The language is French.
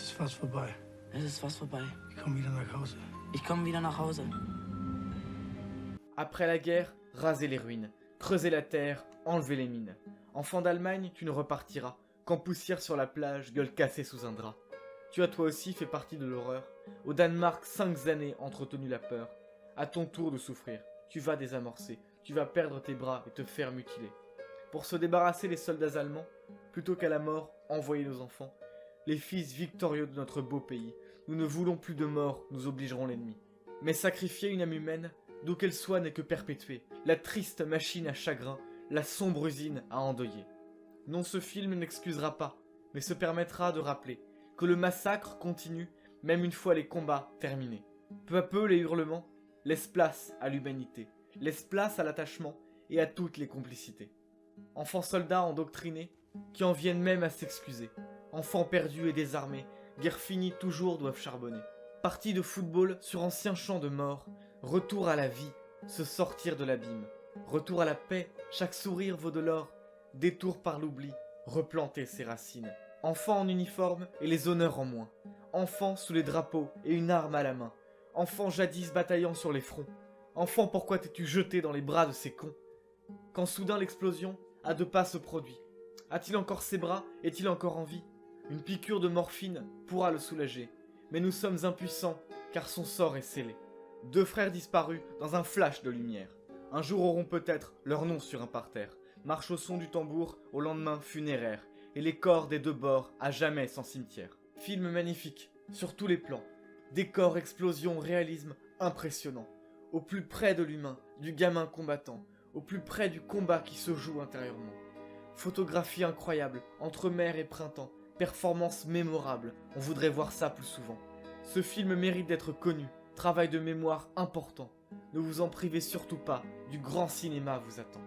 ist fast vorbei. Es ist fast vorbei. Ich komme wieder nach Hause. Ich komme wieder nach Hause. Après la guerre, raser les ruines, creuser la terre, enlever les mines. Enfant d'Allemagne, tu ne repartiras qu'en poussière sur la plage, gueule cassée sous un drap. Tu as toi aussi fait partie de l'horreur. Au Danemark, 5 années entretenu la peur. À ton tour de souffrir, tu vas désamorcer, tu vas perdre tes bras et te faire mutiler. Pour se débarrasser des soldats allemands, plutôt qu'à la mort, envoyer nos enfants, les fils victorieux de notre beau pays. Nous ne voulons plus de mort, nous obligerons l'ennemi. Mais sacrifier une âme humaine, d'où qu'elle soit, n'est que perpétuer la triste machine à chagrin, la sombre usine à endeuiller. Non, ce film n'excusera pas, mais se permettra de rappeler que le massacre continue, même une fois les combats terminés. Peu à peu, les hurlements laissent place à l'humanité, laissent place à l'attachement et à toutes les complicités. Enfants soldats endoctrinés, qui en viennent même à s'excuser. Enfants perdus et désarmés, guerre finie toujours doivent charbonner. Partie de football sur ancien champ de mort, retour à la vie, se sortir de l'abîme. Retour à la paix, chaque sourire vaut de l'or. Détour par l'oubli, replanter ses racines. Enfants en uniforme et les honneurs en moins. Enfants sous les drapeaux et une arme à la main. Enfants jadis bataillant sur les fronts. Enfant, pourquoi t'es-tu jeté dans les bras de ces cons? Quand soudain l'explosion, à 2 pas, se produit. A-t-il encore ses bras? Est-il encore en vie? Une piqûre de morphine pourra le soulager. Mais nous sommes impuissants, car son sort est scellé. 2 frères disparus dans un flash de lumière. Un jour auront peut-être leur nom sur un parterre. Marche au son du tambour, au lendemain funéraire. Et les corps des 2 bords, à jamais sans cimetière. Film magnifique, sur tous les plans. Décor, explosion, réalisme impressionnant. Au plus près de l'humain, du gamin combattant. Au plus près du combat qui se joue intérieurement. Photographie incroyable, entre mer et printemps. Performance mémorable, on voudrait voir ça plus souvent. Ce film mérite d'être connu, travail de mémoire important. Ne vous en privez surtout pas, du grand cinéma vous attend.